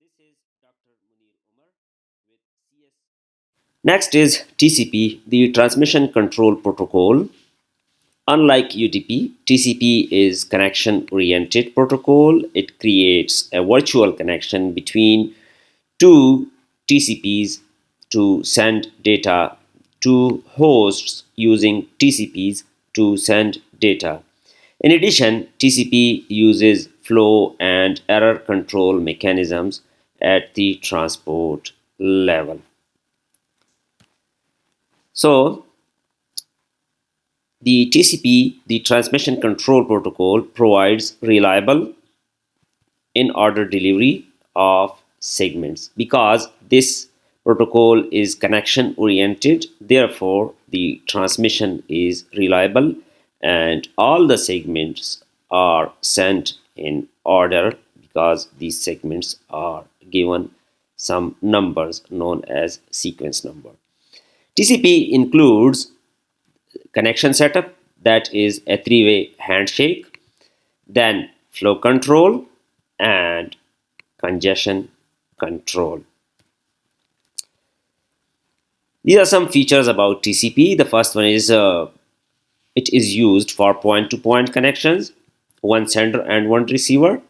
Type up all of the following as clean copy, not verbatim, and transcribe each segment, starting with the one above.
This is Dr. Munir Umar with CS. Next is TCP, the Transmission Control Protocol. Unlike UDP, TCP is connection-oriented protocol. It creates a virtual connection between two TCPs to send data to hosts using TCPs to send data. In addition, TCP uses flow and error control mechanisms at the transport level. So, the TCP, the Transmission Control Protocol, provides reliable in-order delivery of segments. Because this protocol is connection oriented, therefore the transmission is reliable and all the segments are sent in order because these segments are given some numbers known as sequence number. TCP includes connection setup, that is a three-way handshake, then flow control and congestion control. These are some features about TCP. The first one is it is used for point-to-point connections, one sender and one receiver,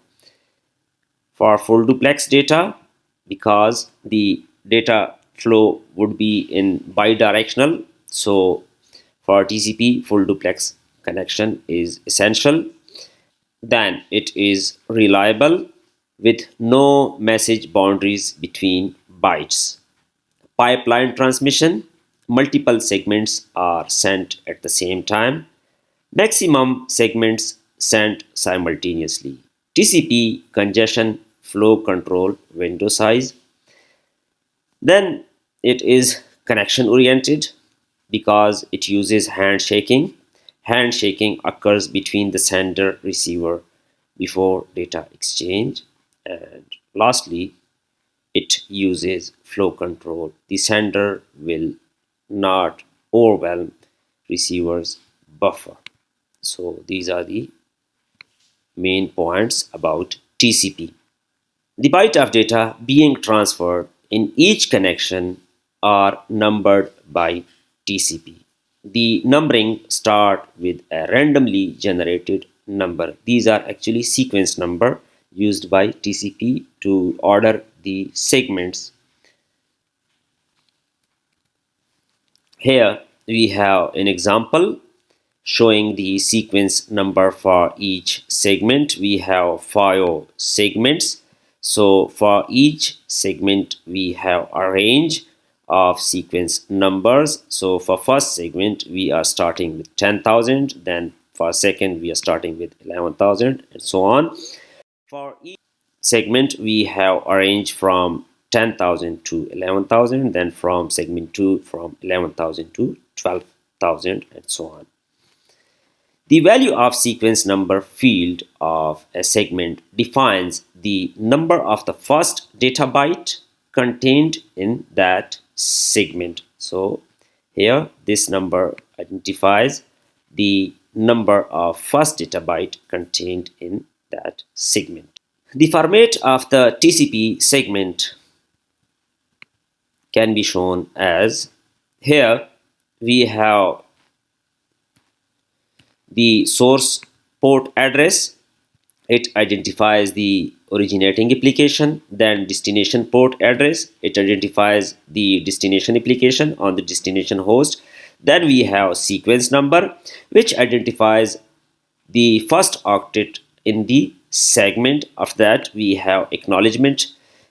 for full duplex data because the data flow would be in bidirectional. So for TCP, full duplex connection is essential. Then it is reliable with no message boundaries between bytes. Pipeline transmission, multiple segments are sent at the same time. Maximum segments sent simultaneously. TCP congestion flow control window size. Then it is connection oriented because it uses handshaking. Handshaking occurs between the sender receiver before data exchange. And lastly, it uses flow control. The sender will not overwhelm receiver's buffer. So these are the main points about TCP. The byte of data being transferred in each connection are numbered by TCP. The numbering start with a randomly generated number. These are actually sequence number used by TCP to order the segments. Here we have an example showing the sequence number for each segment. We have 5 segments. So for each segment we have a range of sequence numbers. So for first segment we are starting with 10,000, then for second we are starting with 11,000 and so on. For each segment we have a range from 10,000 to 11,000, then from segment 2 from 11,000 to 12,000 and so on. The value of sequence number field of a segment defines the number of the first data byte contained in that segment. So here this number identifies the number of first data byte contained in that segment. The format of the TCP segment can be shown as here we have the source port address. It identifies the originating application. Then destination port address, it identifies the destination application on the destination host. Then we have sequence number, which identifies the first octet in the segment. After that we have acknowledgement.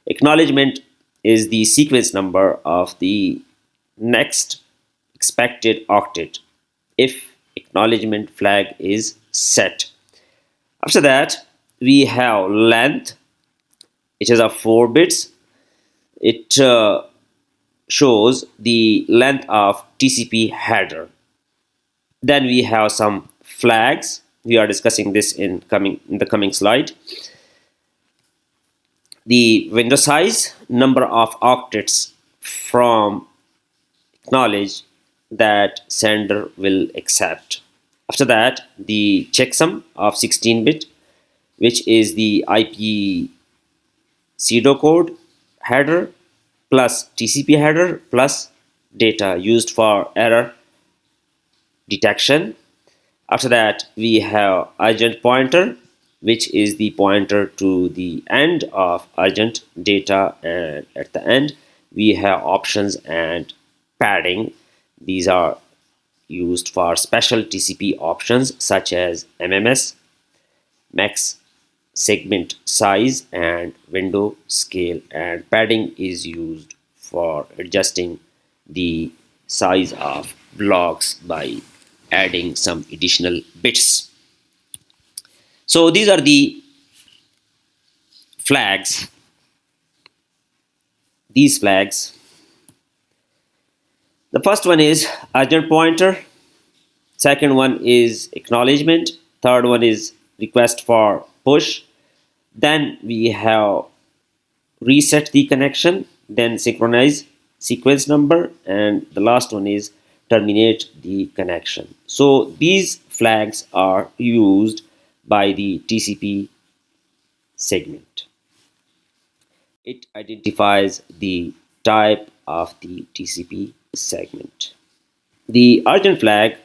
Acknowledgement is the sequence number of the next expected octet if acknowledgement flag is set. After that we have length, which is of 4 bits. It shows the length of TCP header. Then we have some flags. We are discussing this in the coming slide. The window size, number of octets from acknowledge that sender will accept. After that the checksum of 16-bit, which is the IP pseudocode header plus TCP header plus data used for error detection. After that, we have urgent pointer, which is the pointer to the end of urgent data, and at the end we have options and padding. These are used for special TCP options such as MMS, max segment size, and window scale, and padding is used for adjusting the size of blocks by adding some additional bits. So these are the flags. These flags. The first one is urgent pointer. Second one is acknowledgement. Third one is request for push. Then we have reset the connection. Then synchronize sequence number. And the last one is terminate the connection. So these flags are used by the TCP segment. It identifies the type of the TCP segment. The urgent flag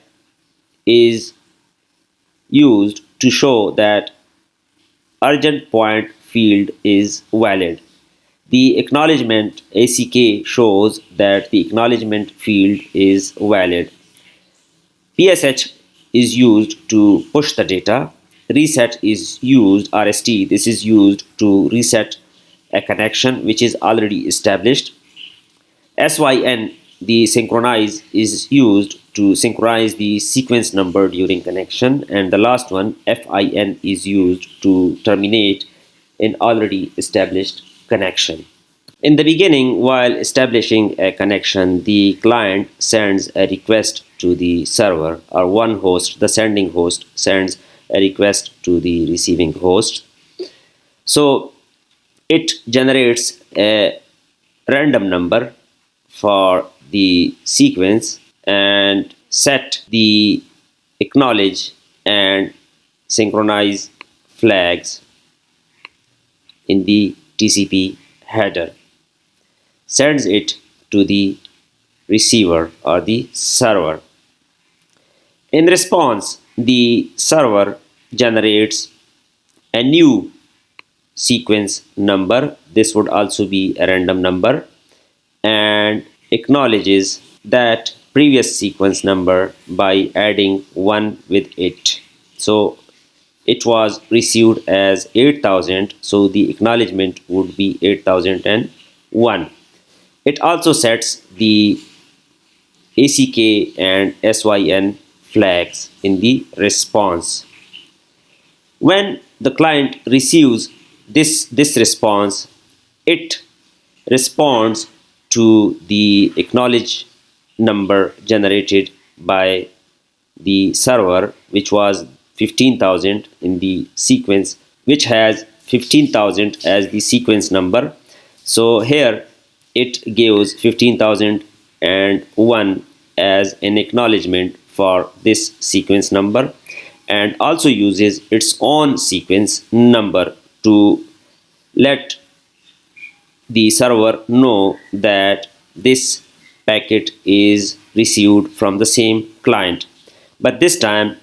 is used to show that urgent point field is valid. The acknowledgement ACK shows that the acknowledgement field is valid. PSH is used to push the data. Reset is used, RST, this is used to reset a connection which is already established. SYN, the synchronize, is used to synchronize the sequence number during connection. And the last one, FIN, is used to terminate an already established connection. In the beginning, while establishing a connection, the client sends a request to the server, or one host, the sending host, sends a request to the receiving host. So it generates a random number for the sequence and set the acknowledge and synchronize flags in the TCP header, sends it to the receiver or the server. In response, the server generates a new sequence number. This would also be a random number, and acknowledges that previous sequence number by adding 1 with it. So it was received as 8000, so the acknowledgement would be 8001. It also sets the ACK and SYN flags in the response. When the client receives this response, it responds to the acknowledge number generated by the server, which was 15,000 in the sequence, which has 15,000 as the sequence number. So here it gives 15,001 as an acknowledgement for this sequence number, and also uses its own sequence number to let the server know that this packet is received from the same client. But this time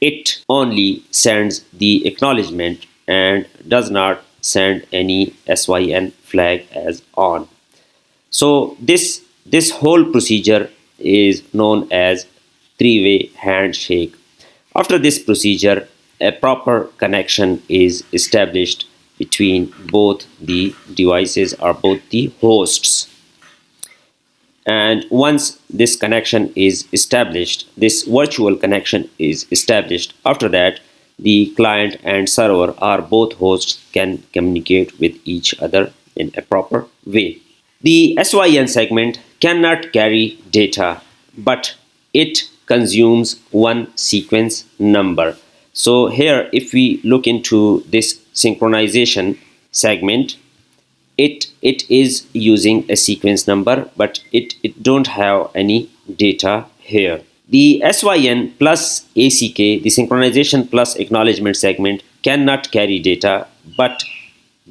it only sends the acknowledgement and does not send any SYN flag as on. So this whole procedure is known as three-way handshake. After this procedure, a proper connection is established between both the devices or both the hosts. And once this connection is established, this virtual connection is established, after that the client and server or both hosts can communicate with each other in a proper way. The SYN segment cannot carry data, but it consumes one sequence number. So here, if we look into this synchronization segment, it is using a sequence number, but it don't have any data here. The SYN plus ACK, the synchronization plus acknowledgement segment, cannot carry data, but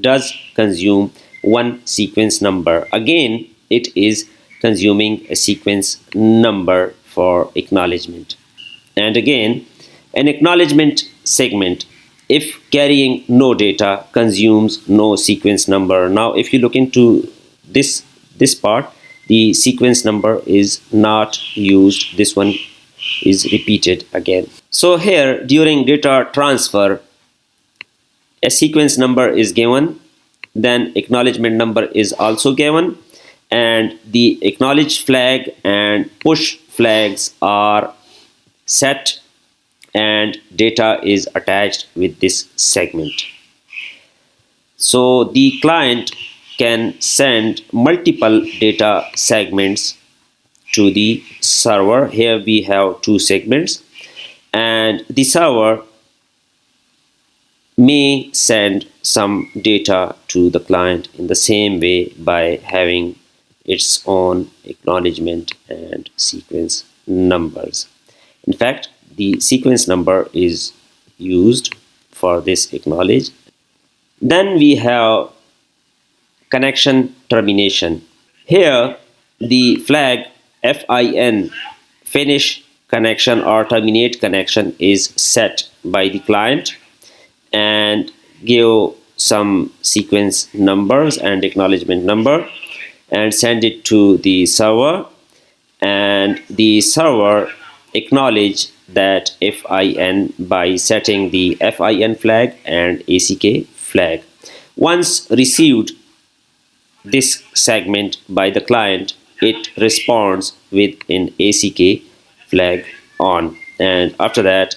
does consume one sequence number. Again, it is consuming a sequence number for acknowledgement. And again, an acknowledgement segment, if carrying no data, consumes no sequence number. Now, if you look into this part, the sequence number is not used. This one is repeated again. So here, during data transfer, a sequence number is given, then acknowledgement number is also given, and the acknowledge flag and push flags are set, and data is attached with this segment. So the client can send multiple data segments to the server. Here we have two segments, and the server may send some data to the client in the same way by having its own acknowledgement and sequence numbers. In fact, the sequence number is used for this acknowledge. Then we have connection termination. Here the flag FIN, finish connection or terminate connection, is set by the client and give some sequence numbers and acknowledgement number and send it to the server, and the server acknowledge that FIN by setting the FIN flag and ACK flag. Once received this segment by the client, it responds with an ACK flag on, and after that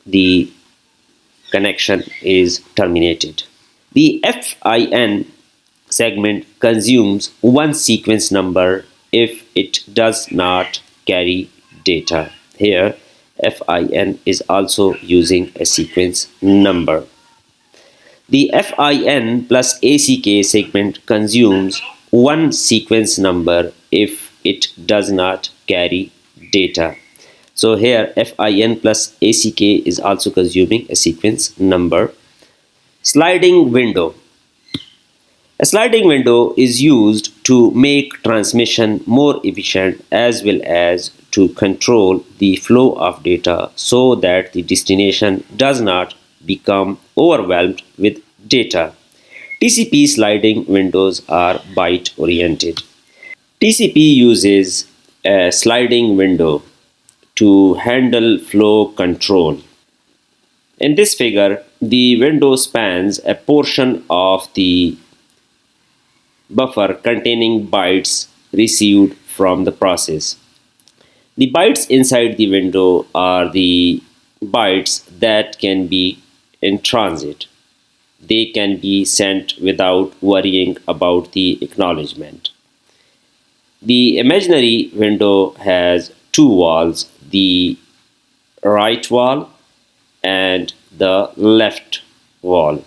the connection is terminated. The FIN segment consumes one sequence number if it does not carry data. Here FIN is also using a sequence number. The FIN plus ACK segment consumes one sequence number if it does not carry data. So here FIN plus ACK is also consuming a sequence number. Sliding window. A sliding window is used to make transmission more efficient as well as to control the flow of data so that the destination does not become overwhelmed with data. TCP sliding windows are byte oriented. TCP uses a sliding window to handle flow control. In this figure, the window spans a portion of the buffer containing bytes received from the process. The bytes inside the window are the bytes that can be in transit. They can be sent without worrying about the acknowledgement. The imaginary window has two walls, the right wall and the left wall.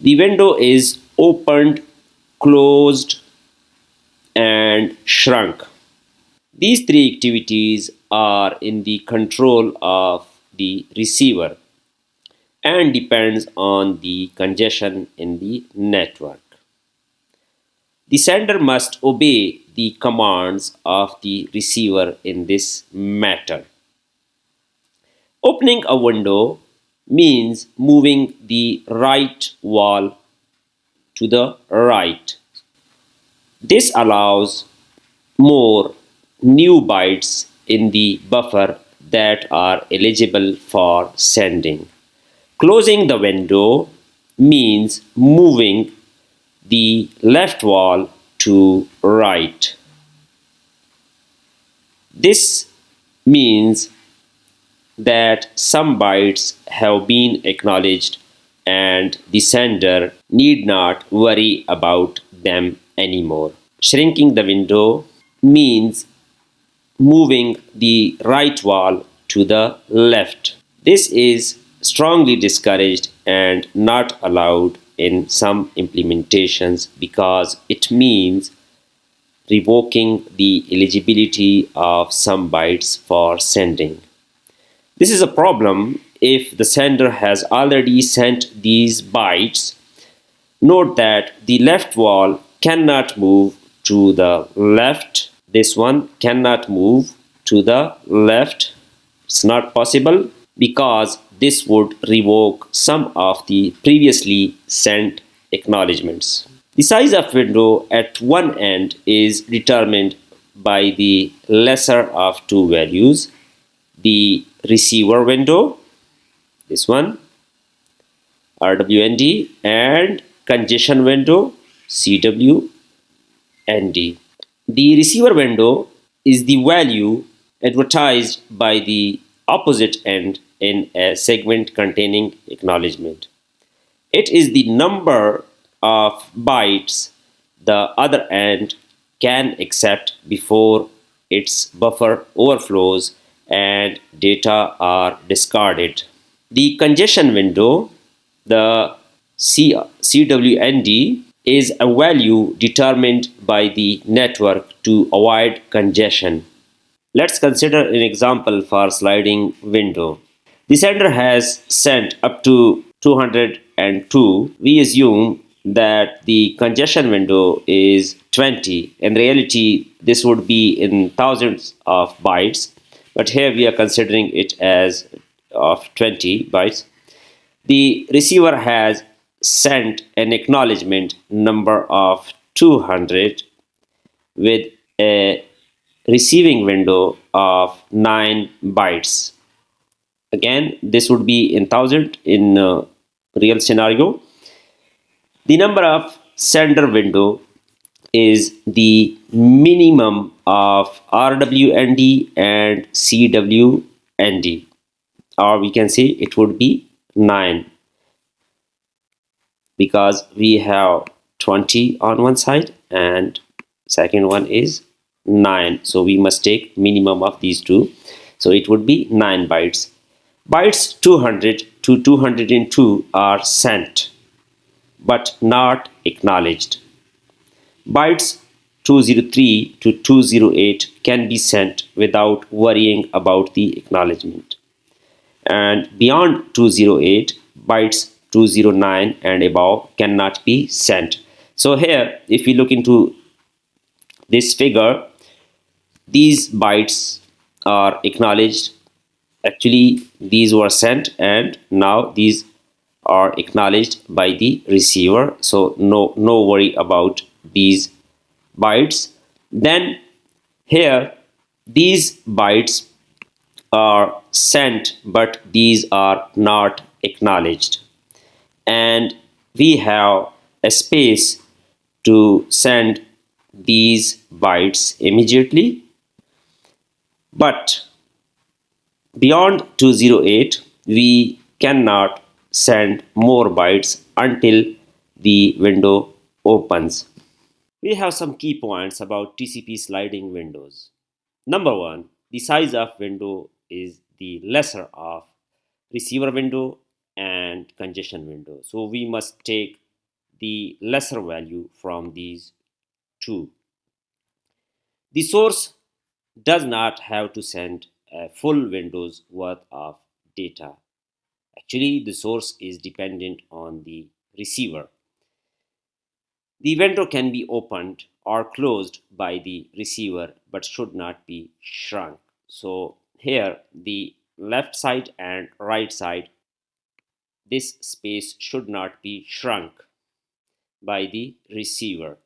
The window is opened, closed, and shrunk. These three activities are in the control of the receiver and depends on the congestion in the network. The sender must obey the commands of the receiver in this matter. Opening a window means moving the right wall to the right. This allows more new bytes in the buffer that are eligible for sending. Closing the window means moving the left wall to right. This means that some bytes have been acknowledged and the sender need not worry about them anymore. Shrinking the window means moving the right wall to the left. This is strongly discouraged and not allowed in some implementations because it means revoking the eligibility of some bytes for sending. This is a problem if the sender has already sent these bytes Note that the left wall cannot move to the left. This one cannot move to the left. It's not possible because this would revoke some of the previously sent acknowledgements. The size of window at one end is determined by the lesser of two values, the receiver window, this one, RWND, and congestion window, CWND. The receiver window is the value advertised by the opposite end in a segment containing acknowledgement. It is the number of bytes the other end can accept before its buffer overflows and data are discarded. The congestion window, the CWND, is a value determined by the network to avoid congestion. Let's consider an example for sliding window. The sender has sent up to 202. We assume that the congestion window is 20. In reality, this would be in thousands of bytes, but here we are considering it as of 20 bytes. The receiver has sent an acknowledgement number of 200 with a receiving window of 9 bytes. Again, this would be in thousand in real scenario. The number of sender window is the minimum of RWND and CWND, or we can say it would be 9 because we have 20 on one side and second one is 9, so we must take minimum of these two, so it would be 9 bytes. Bytes 200 to 202 are sent but not acknowledged. Bytes 203 to 208 can be sent without worrying about the acknowledgement. And beyond 208, bytes 209 and above cannot be sent. So here, if we look into this figure, these bytes are acknowledged. Actually, these were sent and now these are acknowledged by the receiver. So no worry about these bytes. Then here, these bytes are sent, but these are not acknowledged. And we have a space to send these bytes immediately. But beyond 208, we cannot send more bytes until the window opens. We have some key points about TCP sliding windows. Number one, the size of window is the lesser of receiver window and congestion window. So we must take the lesser value from these two. The source does not have to send a full window's worth of data. Actually, the source is dependent on the receiver. The window can be opened or closed by the receiver but should not be shrunk. So here the left side and right side, this space should not be shrunk by the receiver.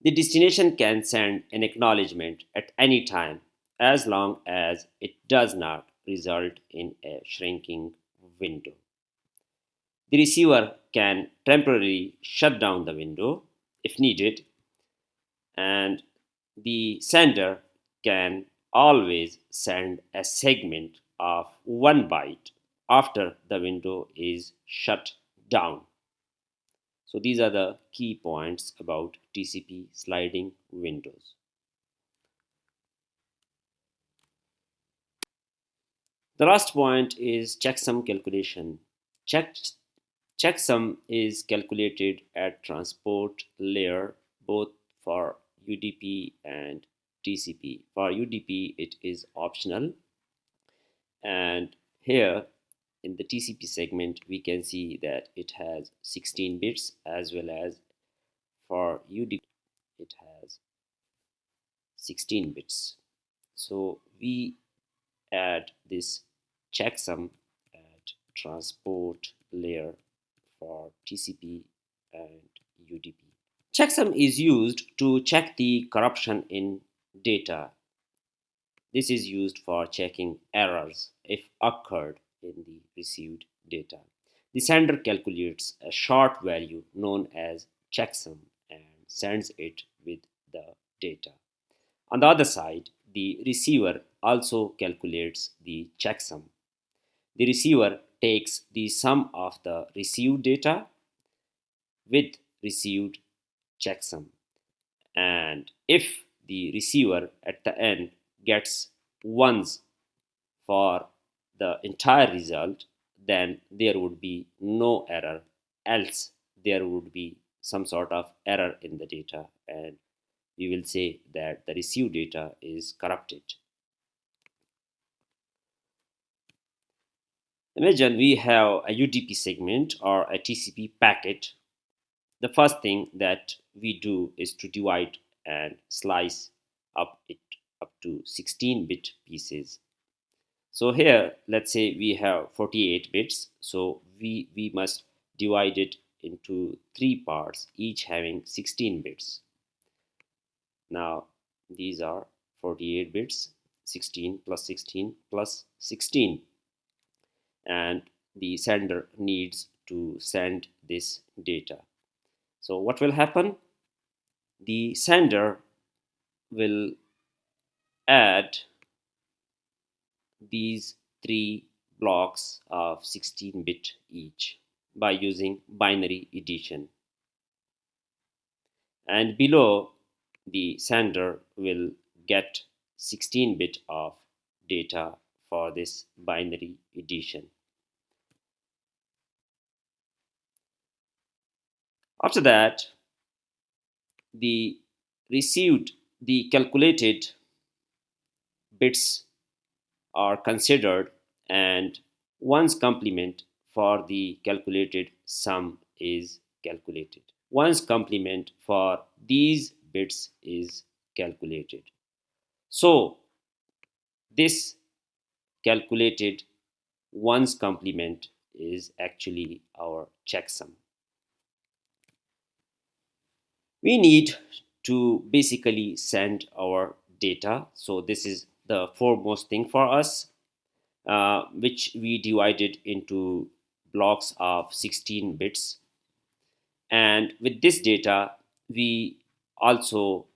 The destination can send an acknowledgement at any time as long as it does not result in a shrinking window. The receiver can temporarily shut down the window if needed, and the sender can always send a segment of 1 byte after the window is shut down. So these are the key points about TCP sliding windows. The last point is checksum calculation. Check, checksum is calculated at transport layer both for UDP and TCP. For UDP, it is optional, and here in the TCP segment, we can see that it has 16 bits, as well as for UDP it has 16 bits. So we add this checksum at transport layer for TCP and UDP. Checksum is used to check the corruption in data. This is used for checking errors if occurred in the received data. The sender calculates a short value known as checksum and sends it with the data. On the other side, the receiver also calculates the checksum. The receiver takes the sum of the received data with received checksum, and if the receiver at the end gets ones for the entire result, then there would be no error, else there would be some sort of error in the data, and we will say that the received data is corrupted. Imagine we have a UDP segment or a TCP packet. The first thing that we do is to divide and slice up it up to 16-bit pieces. So here, let's say we have 48 bits, so we must divide it into 3 parts, each having 16 bits. Now these are 48 bits, 16 plus 16 plus 16, and the sender needs to send this data. So what will happen? The sender will add these 3 blocks of 16-bit each by using binary addition, and below the sender will get 16-bit of data for this binary addition. After that, the calculated bits are considered, and one's complement for the calculated sum is calculated. One's complement for these bits is calculated. So this calculated one's complement is actually our checksum. We need to basically send our data, so this is the foremost thing for us, which we divided into blocks of 16 bits. And with this data, we also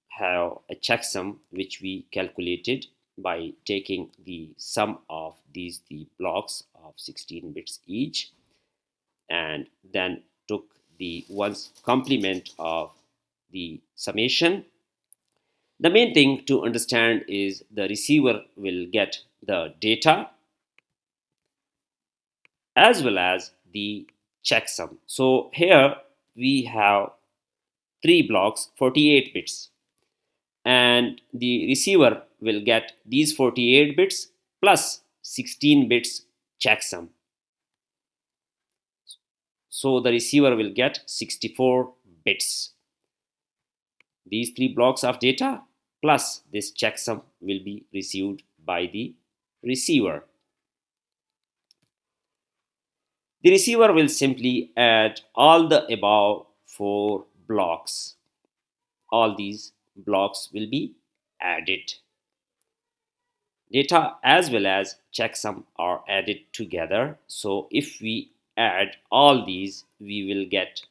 have a checksum which we calculated by taking the sum of these three blocks of 16 bits each, and then took the one's complement of the summation. The main thing to understand is the receiver will get the data as well as the checksum. So here we have 3 blocks, 48 bits, and the receiver will get these 48 bits plus 16 bits checksum. So the receiver will get 64 bits. These 3 blocks of data plus this checksum will be received by the receiver. The receiver will simply add all the above 4 blocks. All these blocks will be added. Data as well as checksum are added together. So if we add all these, we will get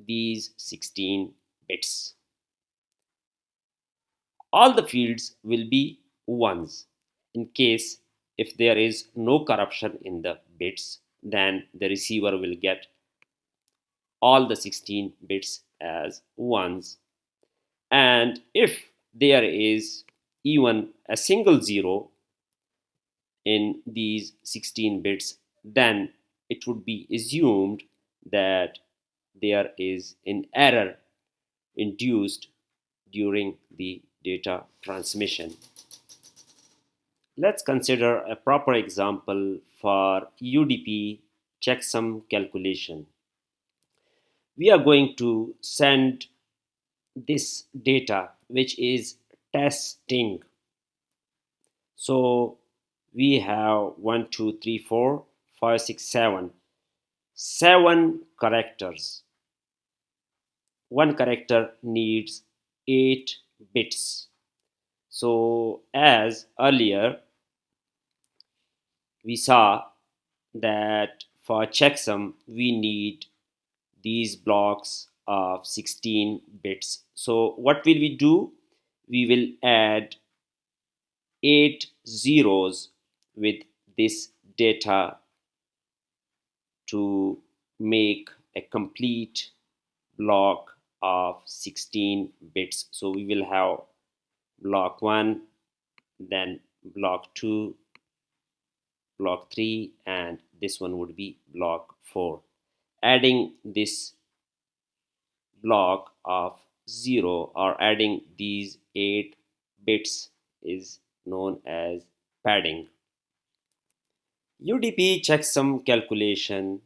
these 16 bits. All the fields will be ones. In case if there is no corruption in the bits, then the receiver will get all the 16 bits as ones. And if there is even a single zero in these 16 bits, then it would be assumed that there is an error induced during the data transmission. Let's consider a proper example for UDP checksum calculation. We are going to send this data, which is testing. So we have 1, 2, 3, 4, 5, 6, 7. 7 characters. One character needs 8 bits. So as earlier we saw that for checksum we need these blocks of 16 bits. So what will we do? We will add 8 zeros with this data to make a complete block of 16 bits. So we will have block 1, then block 2, block 3, and this one would be block 4. Adding this block of 0 or adding these 8 bits is known as padding. UDP checksum calculation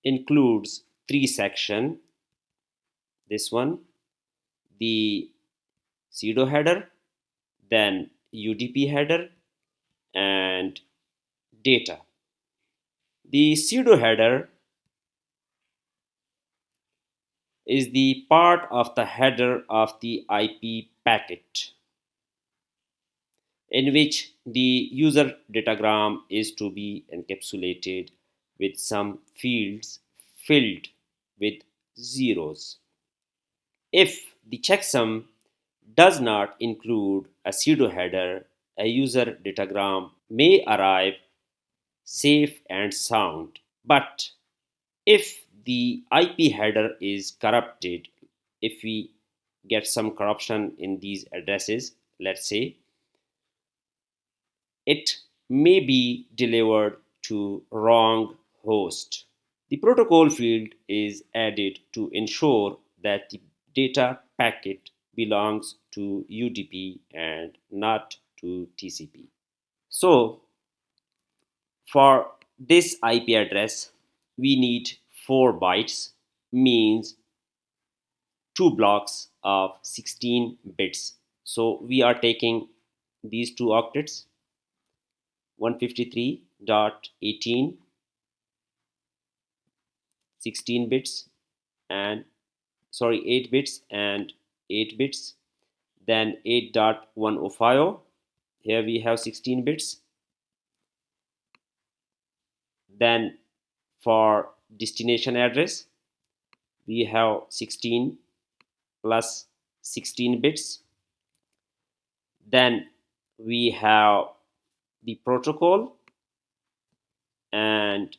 includes 3 sections. This one, the pseudo header, then UDP header, and data. The pseudo header is the part of the header of the IP packet in which the user datagram is to be encapsulated with some fields filled with zeros. If the checksum does not include a pseudo header, a user datagram may arrive safe and sound. But if the IP header is corrupted, if we get some corruption in these addresses, let's say, it may be delivered to wrong host. The protocol field is added to ensure that the data packet belongs to UDP and not to TCP. So for this IP address, we need 4 bytes, means 2 blocks of 16 bits. So we are taking these 2 octets, 153.18, 16 bits, and 8 bits and 8 bits, then 8.105. Here we have 16 bits. Then for destination address, we have 16 plus 16 bits. Then we have the protocol and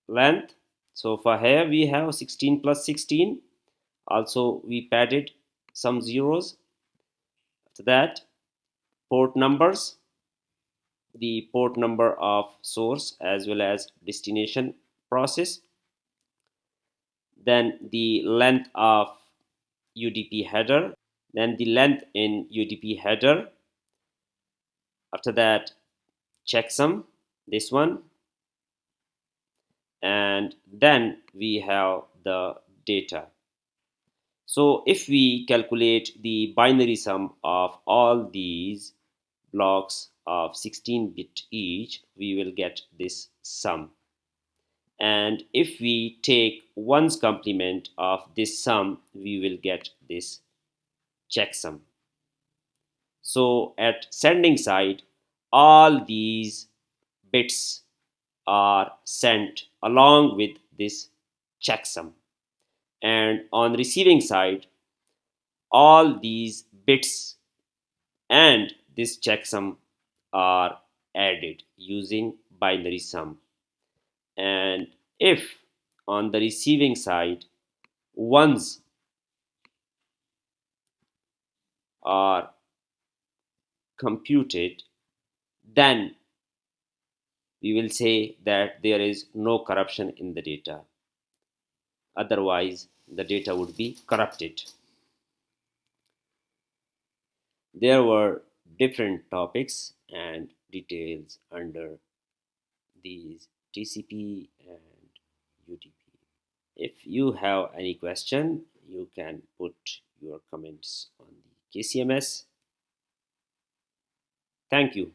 length. So for here we have 16 plus 16. Also we padded some zeros. After that, port numbers, the port number of source as well as destination process. Then the length of UDP header, then the length in UDP header. After that, checksum, this one, and then we have the data. So if we calculate the binary sum of all these blocks of 16 bit each, we will get this sum. And if we take 1's complement of this sum, we will get this checksum. So at sending side, all these bits are sent along with this checksum, and on receiving side, all these bits and this checksum are added using binary sum. And if on the receiving side ones are computed, then we will say that there is no corruption in the data. Otherwise, the data would be corrupted. There were different topics, and details under these TCP and UDP. If you have any question, you can put your comments on the KCMS. Thank you.